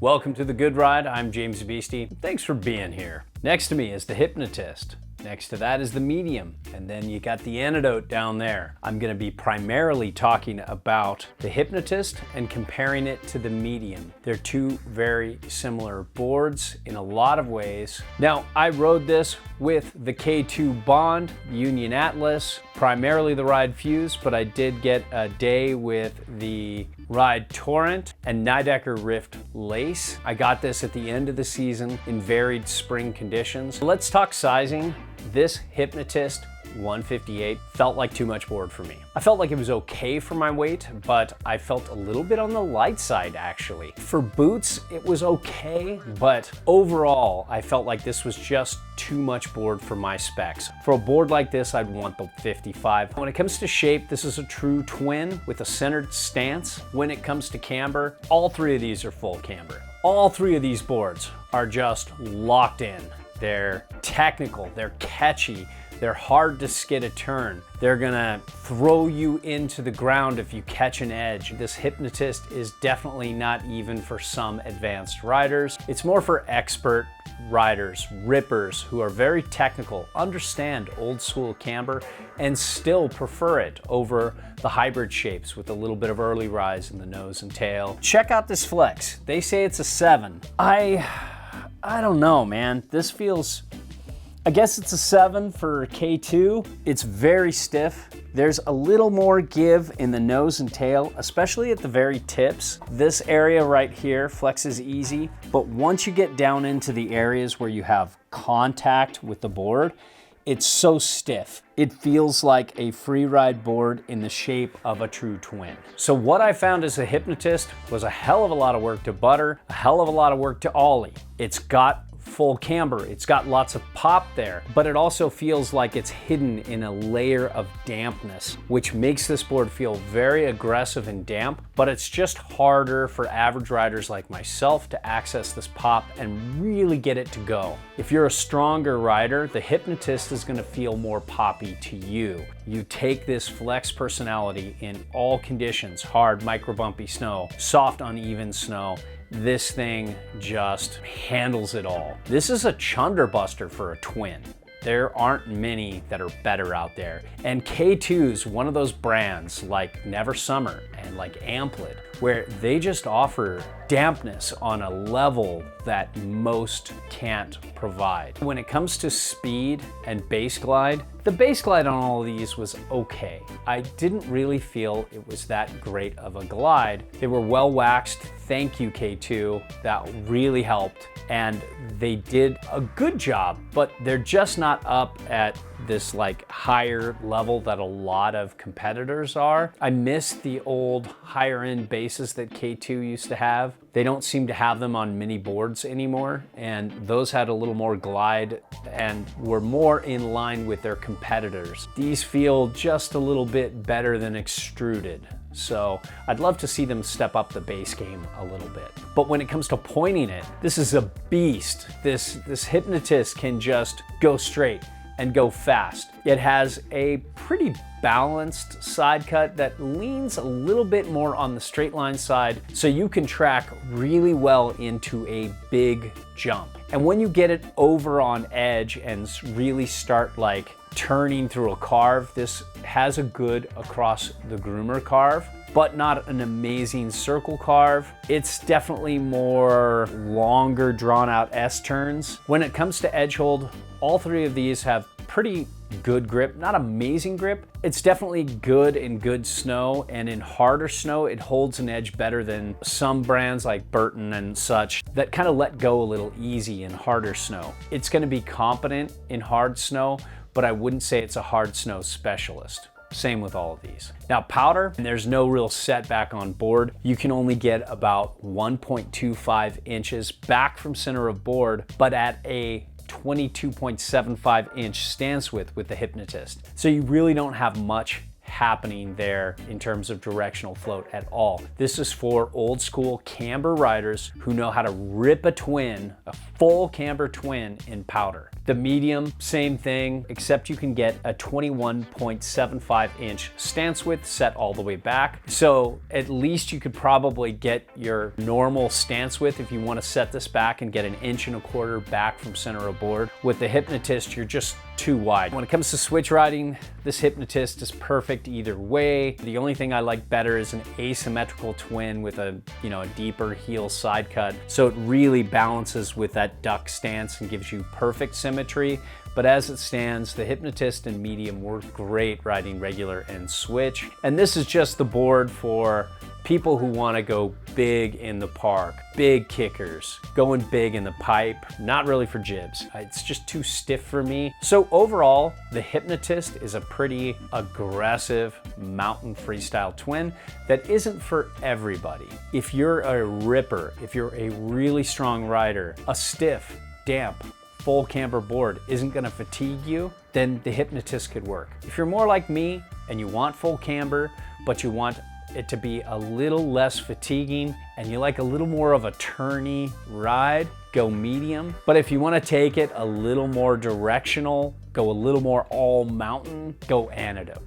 Welcome to The Good Ride. I'm James Beastie. Thanks for being here. Next to me is the Hypnotist. Next to that is the Medium, and then you got the Antidote down there. I'm gonna be primarily talking about the Hypnotist and comparing it to the Medium. They're two very similar boards in a lot of ways. Now, I rode this with the K2 Bond, Union Atlas, primarily the Ride Fuse, but I did get a day with the Ride Torrent and Nidecker Rift Lace. I got this at the end of the season in varied spring conditions. Let's talk sizing. This Hypnotist 158 felt like too much board for me. I felt like it was okay for my weight, but I felt a little bit on the light side actually. For boots, it was okay, but overall, I felt like this was just too much board for my specs. For a board like this, I'd want the 55. When it comes to shape, this is a true twin with a centered stance. When it comes to camber, all three of these are full camber. All three of these boards are just locked in. They're technical, they're catchy, they're hard to skid a turn. They're gonna throw you into the ground if you catch an edge. This Hypnotist is definitely not even for some advanced riders. It's more for expert riders, rippers who are very technical, understand old school camber, and still prefer it over the hybrid shapes with a little bit of early rise in the nose and tail. Check out this flex. They say it's a 7. I don't know, man. This feels, I guess it's a 7 for K2. It's very stiff. There's a little more give in the nose and tail, especially at the very tips. This area right here flexes easy, but once you get down into the areas where you have contact with the board, it's so stiff. It feels like a free ride board in the shape of a true twin. So what I found as a Hypnotist was a hell of a lot of work to butter, a hell of a lot of work to ollie. It's got full camber, it's got lots of pop there, but it also feels like it's hidden in a layer of dampness, which makes this board feel very aggressive and damp, but it's just harder for average riders like myself to access this pop and really get it to go. If you're a stronger rider, the Hypnotist is gonna feel more poppy to you. You take this flex personality in all conditions, hard, micro bumpy snow, soft, uneven snow. This thing just handles it all. This is a chunderbuster for a twin. There aren't many that are better out there. And K2's one of those brands like Never Summer and like Amplit, where they just offer dampness on a level that most can't provide. When it comes to speed and base glide, the base glide on all of these was okay. I didn't really feel it was that great of a glide. They were well waxed. Thank you, K2. That really helped. And they did a good job, but they're just not up at this like higher level that a lot of competitors are. I miss the old higher end bases that K2 used to have. They don't seem to have them on mini boards anymore, and those had a little more glide and were more in line with their competitors. These feel just a little bit better than extruded. So I'd love to see them step up the base game a little bit. But when it comes to pointing it, this is a beast. This Hypnotist can just go straight and go fast. It has a pretty balanced side cut that leans a little bit more on the straight line side, so you can track really well into a big jump. And when you get it over on edge and really start like turning through a carve, this has a good across the groomer carve, but not an amazing circle carve. It's definitely more longer drawn out S turns. When it comes to edge hold, all three of these have pretty good grip, not amazing grip. It's definitely good in good snow, and in harder snow, it holds an edge better than some brands like Burton and such that kind of let go a little easy in harder snow. It's gonna be competent in hard snow, but I wouldn't say it's a hard snow specialist. Same with all of these. Now powder, there's no real setback on board. You can only get about 1.25 inches back from center of board, but at a 22.75 inch stance width with the Hypnotist. So you really don't have much happening there in terms of directional float at all. This is for old school camber riders who know how to rip a twin, a full camber twin in powder. The medium, same thing, except you can get a 21.75 inch stance width set all the way back. So at least you could probably get your normal stance width if you want to set this back and get 1.25 inches back from center of board. With the Hypnotist, you're just too wide. When it comes to switch riding, this Hypnotist is perfect either way. The only thing I like better is an asymmetrical twin with a deeper heel side cut. So it really balances with that duck stance and gives you perfect symmetry. But as it stands, the Hypnotist and medium work great riding regular and switch. And this is just the board for people who want to go big in the park, big kickers, going big in the pipe, not really for jibs. It's just too stiff for me. So overall, the Hypnotist is a pretty aggressive mountain freestyle twin that isn't for everybody. If you're a ripper, if you're a really strong rider, a stiff, damp, full camber board isn't gonna fatigue you, then the Hypnotist could work. If you're more like me and you want full camber, but you want it to be a little less fatiguing and you like a little more of a turny ride, go medium. But if you want to take it a little more directional, go a little more all mountain, go Antidote.